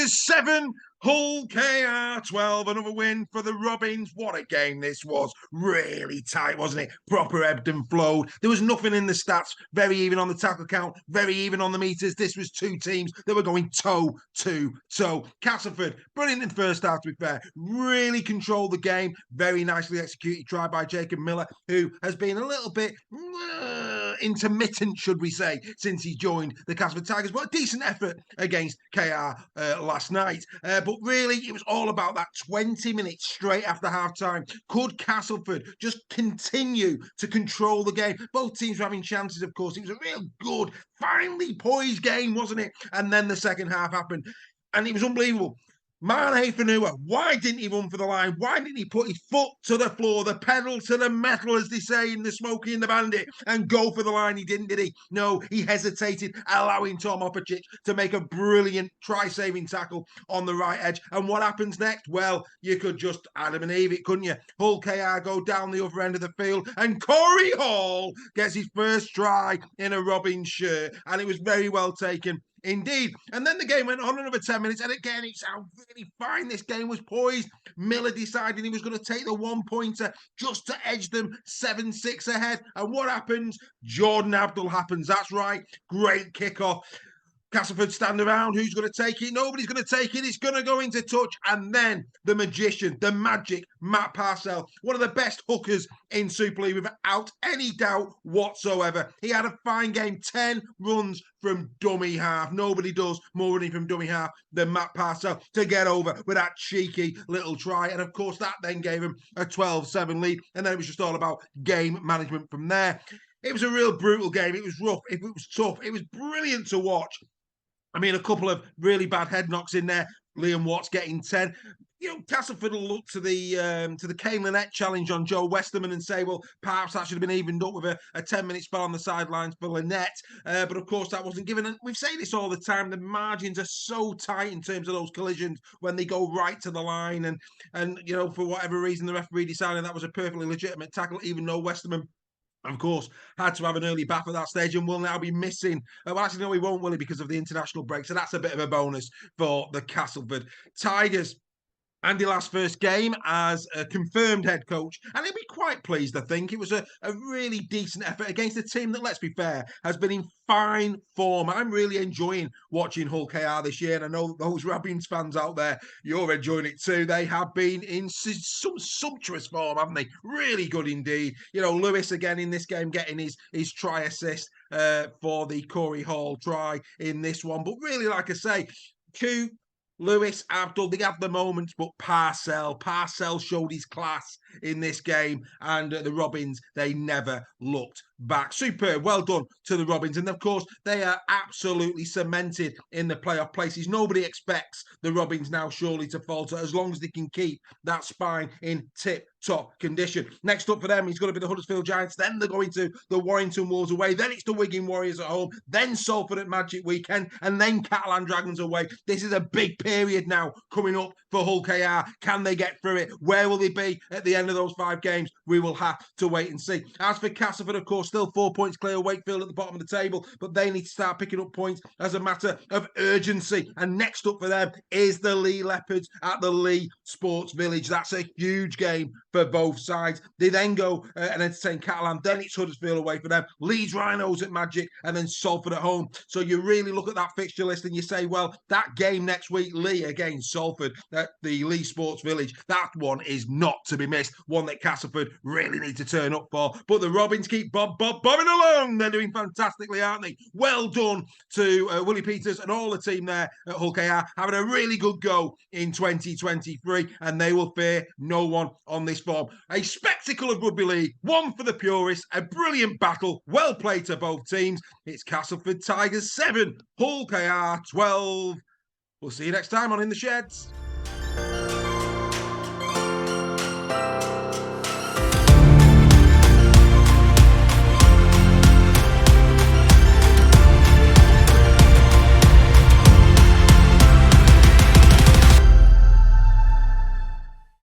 Tigers 7, Hull KR 12. Another win for the Robins. What a game this was. Really tight, wasn't it? Proper ebbed and flowed. There was nothing in the stats. Very even on the tackle count. Very even on the meters. This was two teams that were going toe to toe. Castleford, brilliant in the first half, to be fair. Really controlled the game. Very nicely executed try by Jacob Miller, who has been a little bit intermittent, should we say, since he joined the Castleford Tigers. But a decent effort against KR last night. But really, it was all about that 20 minutes straight after half-time. Could Castleford just continue to control the game? Both teams were having chances, of course. It was a real good, finely poised game, wasn't it? And then the second half happened. And it was unbelievable. Mane Fanua, why didn't he run for the line? Why didn't he put his foot to the floor, the pedal to the metal, as they say in the Smokey and the Bandit, and go for the line? He didn't, did he? No, he hesitated, allowing Tom Opacic to make a brilliant try-saving tackle on the right edge. And what happens next? Well, you could just Adam and Eve it, couldn't you? Hull KR go down the other end of the field, and Corey Hall gets his first try in a Robins shirt, and it was very well taken. Indeed. And then the game went on another 10 minutes. And again, it sounded really fine. This game was poised. Miller decided he was going to take the one-pointer just to edge them 7-6 ahead. And what happens? Jordan Abdul happens. That's right. Great kickoff. Castleford stand around. Who's going to take it? Nobody's going to take it. It's going to go into touch. And then the magician, the magic, Matt Parcell, one of the best hookers in Super League without any doubt whatsoever. He had a fine game, 10 runs from dummy half. Nobody does more running from dummy half than Matt Parcell to get over with that cheeky little try. And of course, that then gave him a 12-7 lead. And then it was just all about game management from there. It was a real brutal game. It was rough. It was tough. It was brilliant to watch. I mean, a couple of really bad head knocks in there. Liam Watts getting 10. You know, Castleford will look to the Kane Lynette challenge on Joe Westerman and say, well, perhaps that should have been evened up with a 10-minute spell on the sidelines for Lynette. But of course, that wasn't given. And we say this all the time. The margins are so tight in terms of those collisions when they go right to the line. And you know, for whatever reason, the referee decided that was a perfectly legitimate tackle, even though Westerman, of course, had to have an early bath at that stage and will now be missing. Well, actually, no, he won't, will he, because of the international break. So that's a bit of a bonus for the Castleford Tigers. Andy Last's first game as a confirmed head coach, and he'll be quite pleased, I think. It was a really decent effort against a team that, let's be fair, has been in fine form. I'm really enjoying watching Hull KR this year, and I know those Robins fans out there, you're enjoying it too. They have been in some sumptuous form, haven't they? Really good indeed. You know, Lewis again in this game getting his try assist for the Corey Hall try in this one. But really, like I say, Lewis, Abdul, they have the moments, but Parcell showed his class in this game, and the Robins, they never looked back. Superb, well done to the Robins, and of course, they are absolutely cemented in the playoff places. Nobody expects the Robins now surely to falter as long as they can keep that spine in tip-top condition. Next up for them, he's going to be the Huddersfield Giants, then they're going to the Warrington Wolves away, then it's the Wigan Warriors at home, then Salford at Magic Weekend, and then Catalan Dragons away. This is a big period now coming up for Hull KR. Can they get through it? Where will they be at the end of those 5 games? We will have to wait and see. As for Castleford, of course, still 4 points clear of Wakefield at the bottom of the table, but they need to start picking up points as a matter of urgency. And next up for them is the Lee Leopards at the Lee Sports Village. That's a huge game for both sides. They then go and entertain Catalan, then it's Huddersfield away for them, Leeds Rhinos at Magic, and then Salford at home. So you really look at that fixture list and you say, well, that game next week, Lee against Salford at the Lee Sports Village, that one is not to be missed, one that Castleford really need to turn up for. But the Robins keep bobbing along. They're doing fantastically, aren't they? Well done to Willie Peters and all the team there at Hull KR, having a really good go in 2023, and they will fear no one on this form. A spectacle of rugby league, one for the purists, a brilliant battle, well played to both teams. It's Castleford Tigers 7, Hull KR 12. We'll see you next time on In the Sheds.